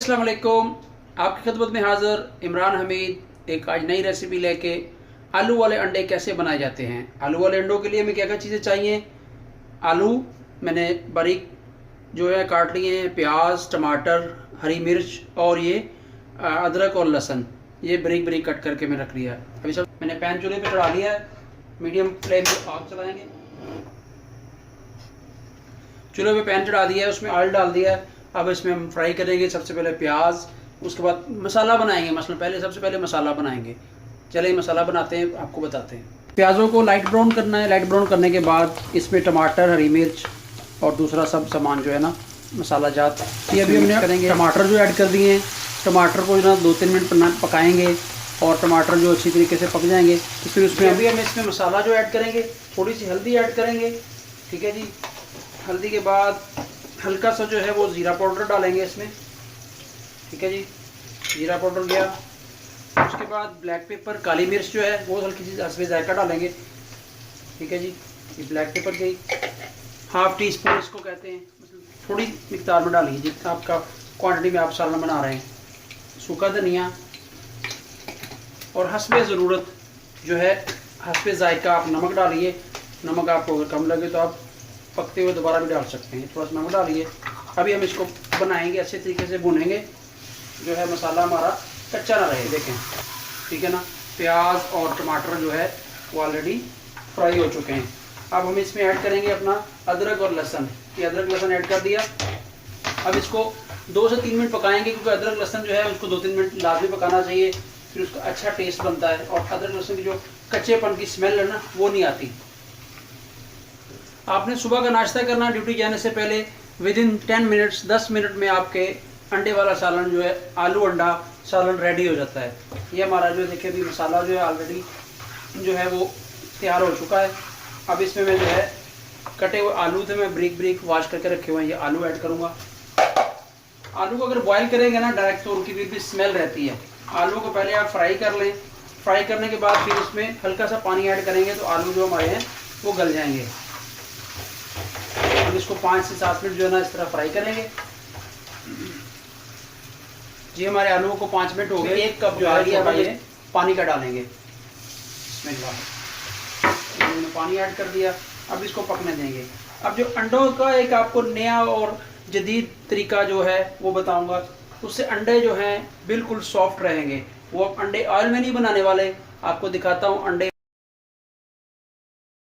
अस्सलाम वालेकुम। आपकी खिदमत में हाज़िर इमरान हमीद एक आज नई रेसिपी लेके। आलू वाले अंडे कैसे बनाए जाते हैं। आलू वाले अंडों के लिए हमें क्या क्या चीज़ें चाहिए। आलू मैंने बारीक जो है काट लिए हैं, प्याज, टमाटर, हरी मिर्च और ये अदरक और लहसुन, ये बारीक बारीक कट करके मैं रख लिया है। अभी सब मैंने पैन चूल्हे पे चढ़ा लिया है, मीडियम फ्लेम पे आग चलाएंगे। चूल्हे पे पैन चढ़ा दिया है, उसमें ऑयल डाल दिया है। अब इसमें हम फ्राई करेंगे सबसे पहले प्याज, उसके बाद मसाला बनाएंगे। मसलन सबसे पहले मसाला बनाएंगे। चलिए मसाला बनाते हैं, आपको बताते हैं। प्याज़ों को लाइट ब्राउन करना है। लाइट ब्राउन करने के बाद इसमें टमाटर, हरी मिर्च और दूसरा सब सामान जो है ना मसाला जात, ये अभी हमने करेंगे। टमाटर जो ऐड कर दिए हैं, टमाटर को जो ना 2-3 मिनट पकाएंगे और टमाटर जो अच्छी तरीके से पक जाएंगे तो फिर उसमें अभी हम इसमें मसाला जो ऐड करेंगे, थोड़ी सी हल्दी ऐड करेंगे। ठीक है जी। हल्दी के बाद हल्का सा जो है वो ज़ीरा पाउडर डालेंगे इसमें। ठीक है जी, ज़ीरा पाउडर गया। उसके बाद ब्लैक पेपर, काली मिर्च जो है वो हल्की सी हस्बे जायका डालेंगे। ठीक है जी, ये ब्लैक पेपर गई। हाफ टी स्पून इसको कहते हैं, मतलब थोड़ी मिकदार में डालिए जितना आपका क्वांटिटी में आप सालन बना रहे हैं। सूखा धनिया और हस्बे ज़रूरत जो है हस्बे जायका आप नमक डालिए। नमक आपको अगर कम लगे तो आप पकते हुए दोबारा भी डाल सकते हैं। थोड़ा सा नमक डालिए। अभी हम इसको बनाएंगे, अच्छे तरीके से भुनेंगे, जो है मसाला हमारा कच्चा ना रहे। देखें, ठीक है ना। प्याज और टमाटर जो है वो ऑलरेडी फ्राई हो चुके हैं। अब हम इसमें ऐड करेंगे अपना अदरक और लहसुन। ये अदरक लहसुन ऐड कर दिया। अब इसको 2 से 3 मिनट पकाएंगे, क्योंकि अदरक लहसुन जो है उसको 2-3 मिनट लाजमी पकाना चाहिए, फिर उसका अच्छा टेस्ट बनता है और अदरक लहसुन की जो कच्चेपन की स्मेल है ना वो नहीं आती। आपने सुबह का नाश्ता करना, ड्यूटी जाने से पहले विदिन 10 मिनट्स 10 मिनट में आपके अंडे वाला सालन जो है आलू अंडा सालन रेडी हो जाता है। ये हमारा जो देखिए अभी मसाला जो है ऑलरेडी जो है वो तैयार हो चुका है। अब इसमें मैं जो है कटे हुए आलू थे, मैं ब्रीक ब्रीक वॉश करके रखे हुए हैं, ये आलू ऐड करूँगा। आलू को अगर बॉयल करेंगे ना डायरेक्ट तो उनकी भी स्मेल रहती है। आलू को पहले आप फ्राई कर लें। फ्राई करने के बाद फिर उसमें हल्का सा पानी ऐड करेंगे तो आलू जो हमारे हैं वो गल जाएंगे। अब इसको 5 से 7 मिनट जो है ना इस तरह फ्राई करेंगे जी। हमारे आलूओं को 5 मिनट हो गए। 1 कप जो है पानी का डालेंगे। मैंने पानी ऐड कर दिया। अब इसको पकने देंगे। अब जो अंडों का एक आपको नया और जदीद तरीका जो है वो बताऊंगा, उससे अंडे जो हैं बिल्कुल सॉफ्ट रहेंगे। वो अंडे ऑयल में नहीं बनाने वाले, आपको दिखाता हूँ। अंडे